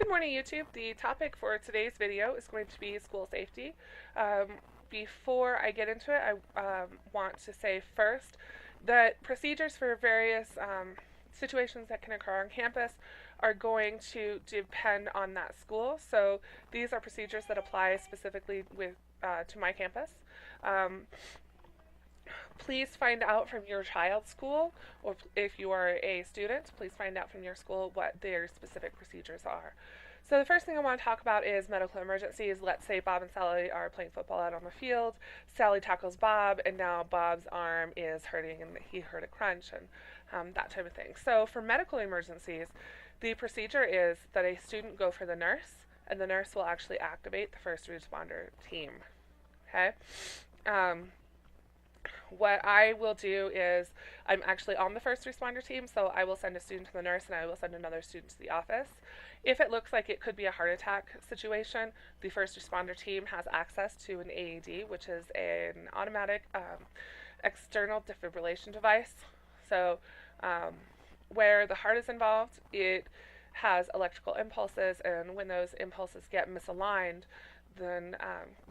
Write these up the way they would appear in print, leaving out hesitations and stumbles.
Good morning, YouTube. The topic for today's video is going to be school safety. Um, Before I get into it, I want to say first that procedures for various situations that can occur on campus are going to depend on that school. So these are procedures that apply specifically to my campus. Um, Please find out from your child's school, or if you are a student, please find out from your school what their specific procedures are. So the first thing I want to talk about is medical emergencies. Let's say Bob and Sally are playing football out on the field. Sally tackles Bob, and now Bob's arm is hurting, and he heard a crunch, and that type of thing. So for medical emergencies, the procedure is that a student go for the nurse, and the nurse will actually activate the first responder team. Okay. What I will do is I'm actually on the first responder team, so I will send a student to the nurse and I will send another student to the office. If it looks like it could be a heart attack situation, the first responder team has access to an AED, which is an automatic external defibrillation device. So where the heart is involved, it has electrical impulses, and when those impulses get misaligned, then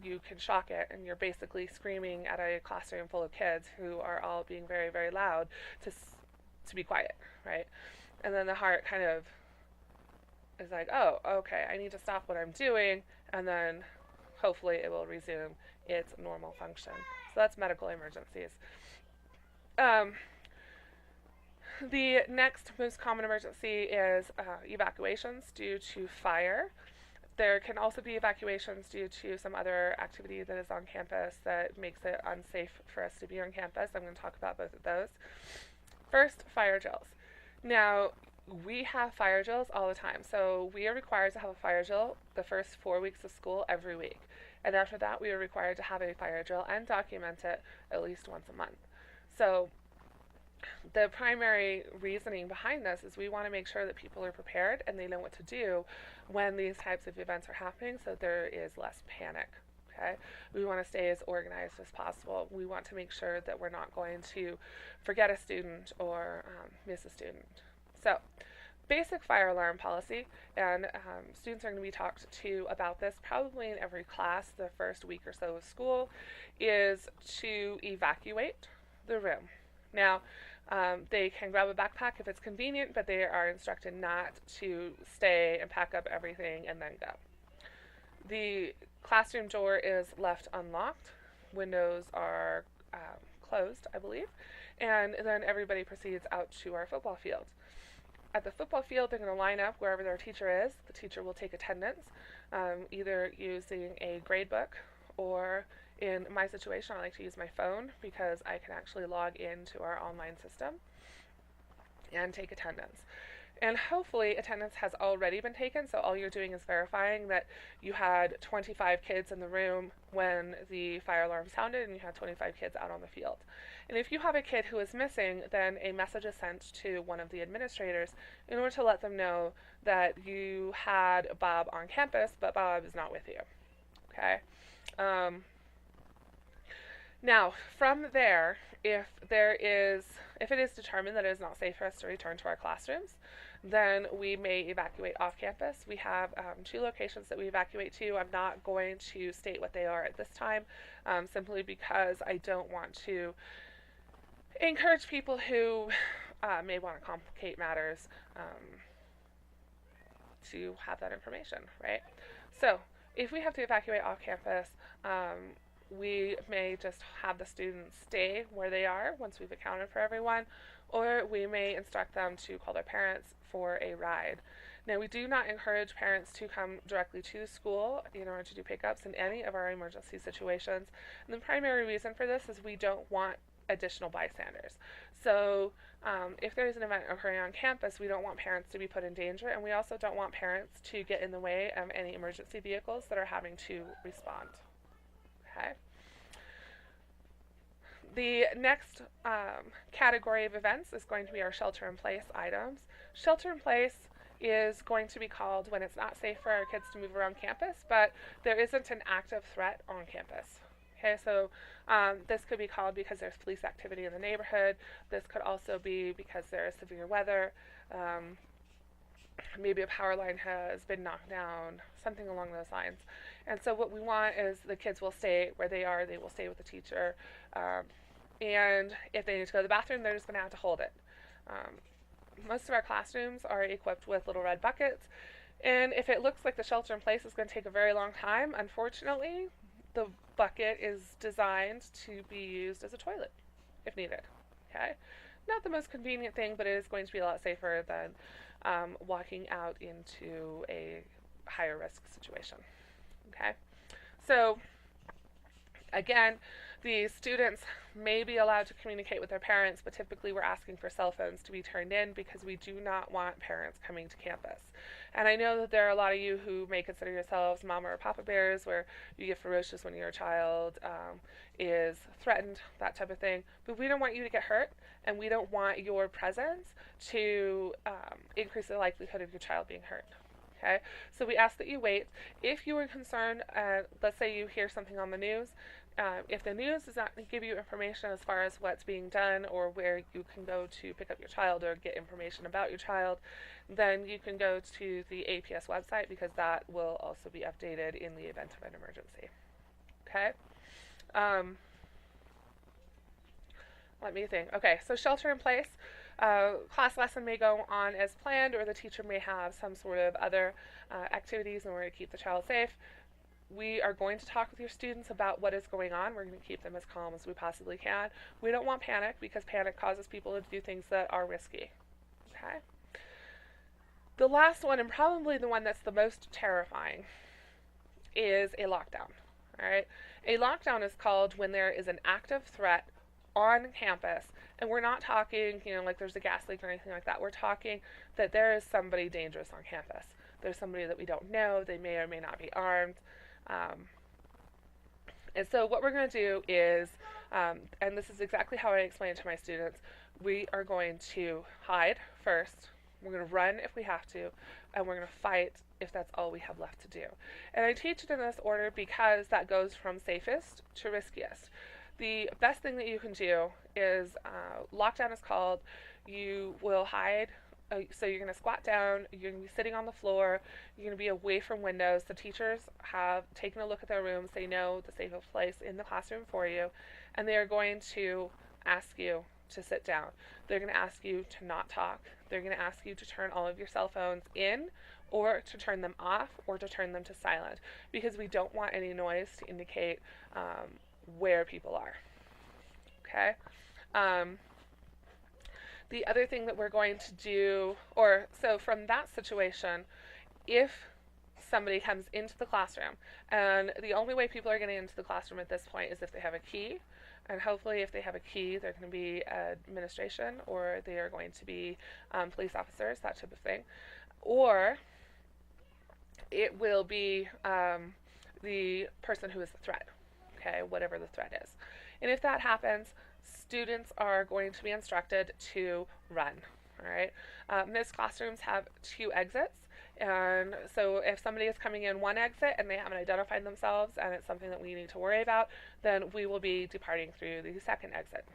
you can shock it, and you're basically screaming at a classroom full of kids who are all being very, very loud to be quiet, right? And then the heart kind of is like, oh, okay, I need to stop what I'm doing, and then hopefully it will resume its normal function. So that's medical emergencies. Um, the next most common emergency is evacuations due to fire. There can also be evacuations due to some other activity that is on campus that makes it unsafe for us to be on campus. I'm going to talk about both of those. First, fire drills. Now, we have fire drills all the time. So we are required to have a fire drill the first 4 weeks of school every week. And after that, we are required to have a fire drill and document it at least once a month. So the primary reasoning behind this is we want to make sure that people are prepared and they know what to do when these types of events are happening, so there is less panic. Okay? We want to stay as organized as possible. We want to make sure that we're not going to forget a student or miss a student. So basic fire alarm policy, and students are going to be talked to about this probably in every class the first week or so of school, is to evacuate the room. Now, they can grab a backpack if it's convenient, but they are instructed not to stay and pack up everything and then go. The classroom door is left unlocked. Windows are closed, I believe, and then everybody proceeds out to our football field. At the football field, they're going to line up wherever their teacher is. The teacher will take attendance, either using a grade book, or in my situation, I like to use my phone because I can actually log into our online system and take attendance. And hopefully attendance has already been taken, so all you're doing is verifying that you had 25 kids in the room when the fire alarm sounded and you had 25 kids out on the field. And if you have a kid who is missing, then a message is sent to one of the administrators in order to let them know that you had Bob on campus, but Bob is not with you. Okay? Now, from there, if it is determined that it is not safe for us to return to our classrooms, then we may evacuate off campus. We have 2 locations that we evacuate to. I'm not going to state what they are at this time, simply because I don't want to encourage people who may want to complicate matters to have that information, right? So, if we have to evacuate off campus, we may just have the students stay where they are once we've accounted for everyone, or we may instruct them to call their parents for a ride. Now, we do not encourage parents to come directly to the school in order to do pickups in any of our emergency situations. And the primary reason for this is we don't want additional bystanders. So if there's an event occurring on campus, we don't want parents to be put in danger, and we also don't want parents to get in the way of any emergency vehicles that are having to respond. Okay. The next category of events is going to be our shelter-in-place items. Shelter-in-place is going to be called when it's not safe for our kids to move around campus, but there isn't an active threat on campus. Okay, so this could be called because there's police activity in the neighborhood. This could also be because there is severe weather. maybe a power line has been knocked down, something along those lines. And so what we want is the kids will stay where they are, they will stay with the teacher, um, and if they need to go to the bathroom, they're just going to have to hold it. Um, Most of our classrooms are equipped with little red buckets, and if it looks like the shelter in place is going to take a very long time, unfortunately, the bucket is designed to be used as a toilet if needed. Okay? Not the most convenient thing, but it is going to be a lot safer than walking out into a higher risk situation. Okay? So, again, the students may be allowed to communicate with their parents, but typically we're asking for cell phones to be turned in because we do not want parents coming to campus. And I know that there are a lot of you who may consider yourselves mama or papa bears, where you get ferocious when your child is threatened, that type of thing. But we don't want you to get hurt, and we don't want your presence to increase the likelihood of your child being hurt. Okay, so we ask that you wait. If you are concerned, let's say you hear something on the news, if the news does not give you information as far as what's being done or where you can go to pick up your child or get information about your child, then you can go to the APS website, because that will also be updated in the event of an emergency. Okay? Let me think. Okay, so shelter in place. Class lesson may go on as planned, or the teacher may have some sort of other activities in order to keep the child safe. We are going to talk with your students about what is going on. We're going to keep them as calm as we possibly can. We don't want panic, because panic causes people to do things that are risky. Okay? The last one, and probably the one that's the most terrifying, is a lockdown. All right? A lockdown is called when there is an active threat on campus, and we're not talking, like there's a gas leak or anything like that. We're talking that there is somebody dangerous on campus. There's somebody that we don't know. They may or may not be armed. And so what we're going to do is, and this is exactly how I explain it to my students, we are going to hide first, we're going to run if we have to, and we're going to fight if that's all we have left to do. And I teach it in this order because that goes from safest to riskiest. The best thing that you can do is, lockdown is called, you will hide. So you're going to squat down, you're going to be sitting on the floor, you're going to be away from windows. The teachers have taken a look at their rooms, they know the safest place in the classroom for you, and they are going to ask you to sit down. They're going to ask you to not talk. They're going to ask you to turn all of your cell phones in, or to turn them off, or to turn them to silent, because we don't want any noise to indicate where people are. Okay? The other thing that we're going to do, so from that situation, if somebody comes into the classroom, and the only way people are getting into the classroom at this point is if they have a key, and hopefully if they have a key, they're going to be administration, or they are going to be police officers, that type of thing, or it will be the person who is the threat, okay, whatever the threat is. And if that happens, students are going to be instructed to run. All right. Most classrooms have 2 exits, and so if somebody is coming in one exit and they haven't identified themselves and it's something that we need to worry about, then we will be departing through the second exit.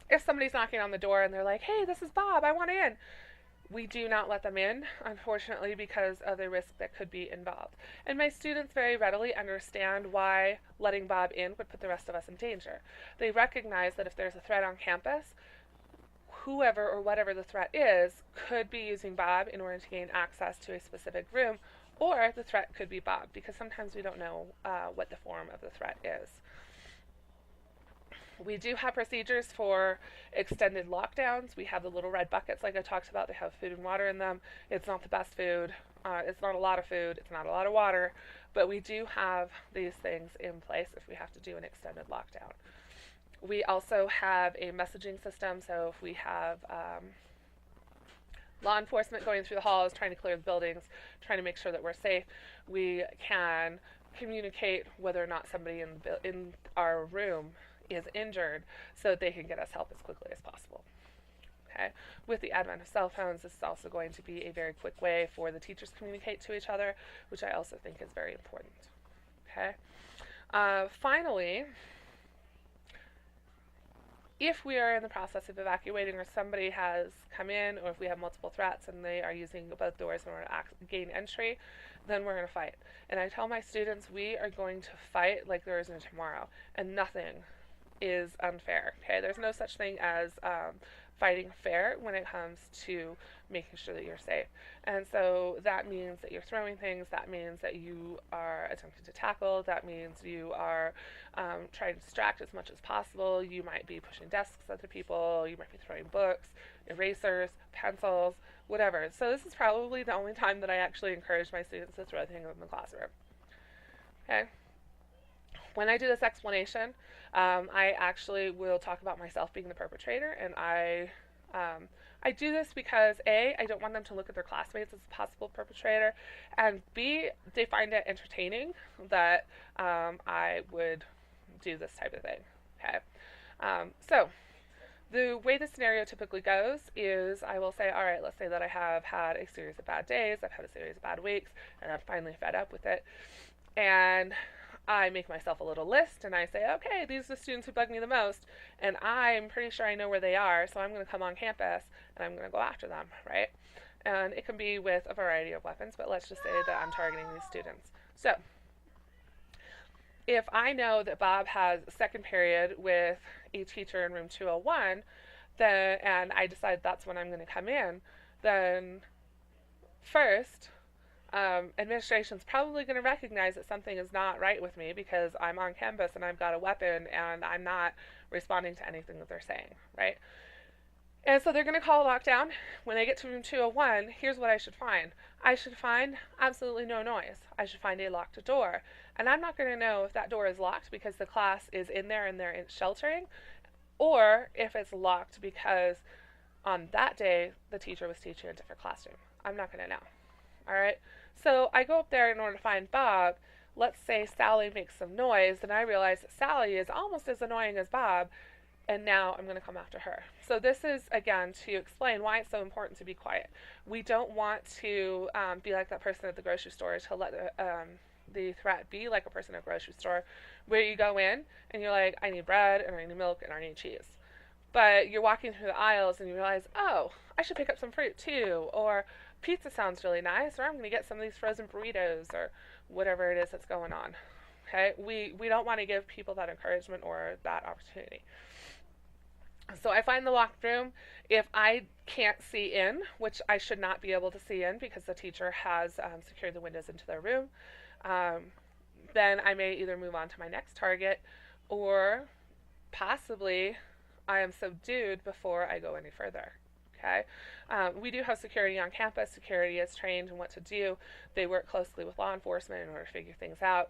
If somebody's knocking on the door and they're like, "Hey, this is Bob, I want in," we do not let them in, unfortunately, because of the risk that could be involved. And my students very readily understand why letting Bob in would put the rest of us in danger. They recognize that if there's a threat on campus, whoever or whatever the threat is could be using Bob in order to gain access to a specific room, or the threat could be Bob, because sometimes we don't know what the form of the threat is. We do have procedures for extended lockdowns. We have the little red buckets like I talked about. They have food and water in them. It's not the best food. It's not a lot of food. It's not a lot of water. But we do have these things in place if we have to do an extended lockdown. We also have a messaging system. So if we have law enforcement going through the halls, trying to clear the buildings, trying to make sure that we're safe, we can communicate whether or not somebody in our room is injured, so that they can get us help as quickly as possible. Okay. With the advent of cell phones, this is also going to be a very quick way for the teachers to communicate to each other, which I also think is very important. Okay. Finally, If we are in the process of evacuating, or somebody has come in, or if we have multiple threats and they are using both doors in order to gain entry, then we're going to fight. And I tell my students, we are going to fight like there is no tomorrow, and nothing is unfair. Okay, there's no such thing as fighting fair when it comes to making sure that you're safe. And so that means that you're throwing things. That means that you are attempting to tackle. That means you are trying to distract as much as possible. You might be pushing desks at the people. You might be throwing books, erasers, pencils, whatever. So this is probably the only time that I actually encourage my students to throw things in the classroom. Okay. When I do this explanation, I actually will talk about myself being the perpetrator, and I do this because A, I don't want them to look at their classmates as a possible perpetrator, and B, they find it entertaining that I would do this type of thing. Okay, so the way the scenario typically goes is I will say, all right, let's say that I have had a series of bad days, I've had a series of bad weeks, and I'm finally fed up with it, and I make myself a little list and I say, okay, these are the students who bug me the most, and I'm pretty sure I know where they are, so I'm going to come on campus and I'm going to go after them, right? And it can be with a variety of weapons, but let's just say that I'm targeting these students. So, if I know that Bob has second period with a teacher in room 201, then, and I decide that's when I'm going to come in, then first, administration's probably going to recognize that something is not right with me because I'm on campus and I've got a weapon and I'm not responding to anything that they're saying, right? And so they're going to call a lockdown. When they get to room 201, here's what I should find. I should find absolutely no noise. I should find a locked door. And I'm not going to know if that door is locked because the class is in there and they're sheltering, or if it's locked because on that day the teacher was teaching a different classroom. I'm not going to know. All right? So I go up there in order to find Bob. Let's say Sally makes some noise, and I realize that Sally is almost as annoying as Bob, and now I'm going to come after her. So this is, again, to explain why it's so important to be quiet. We don't want to be like that person at the grocery store, to let the threat be like a person at a grocery store, where you go in and you're like, I need bread, and I need milk, and I need cheese. But you're walking through the aisles and you realize, oh, I should pick up some fruit too, or pizza sounds really nice, or I'm going to get some of these frozen burritos, or whatever it is that's going on. Okay, we don't want to give people that encouragement or that opportunity. So I find the locked room. If I can't see in, which I should not be able to see in because the teacher has secured the windows into their room, then I may either move on to my next target, or possibly I am subdued before I go any further. Okay, we do have security on campus. Security is trained in what to do. They work closely with law enforcement in order to figure things out.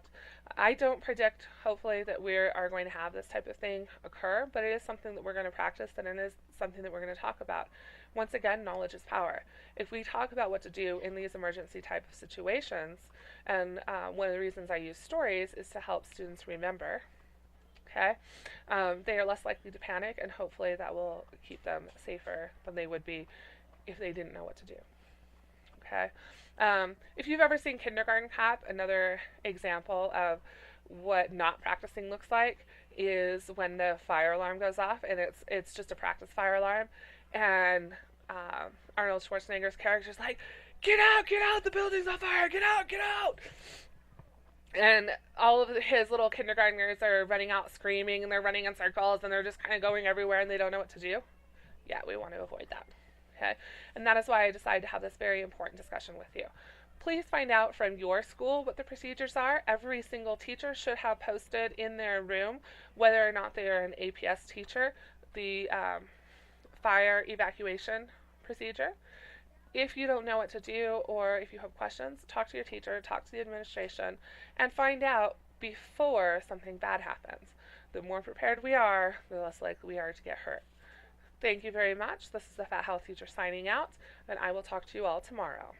I don't predict, hopefully, that we are going to have this type of thing occur, but it is something that we're going to practice, and it is something that we're going to talk about. Once again, knowledge is power. If we talk about what to do in these emergency type of situations, and one of the reasons I use stories is to help students remember. Okay, they are less likely to panic, and hopefully that will keep them safer than they would be if they didn't know what to do. Okay, if you've ever seen Kindergarten Cop, another example of what not practicing looks like is when the fire alarm goes off, and it's just a practice fire alarm, and Arnold Schwarzenegger's character is like, get out, the building's on fire, get out. And all of his little kindergartners are running out screaming, and they're running in circles, and they're just kind of going everywhere, and they don't know what to do. Yeah, we want to avoid that. Okay? And that is why I decided to have this very important discussion with you. Please find out from your school what the procedures are. Every single teacher should have posted in their room, whether or not they are an APS teacher, the fire evacuation procedure. If you don't know what to do, or if you have questions, talk to your teacher, talk to the administration, and find out before something bad happens. The more prepared we are, the less likely we are to get hurt. Thank you very much. This is the Fat Health Teacher signing out, and I will talk to you all tomorrow.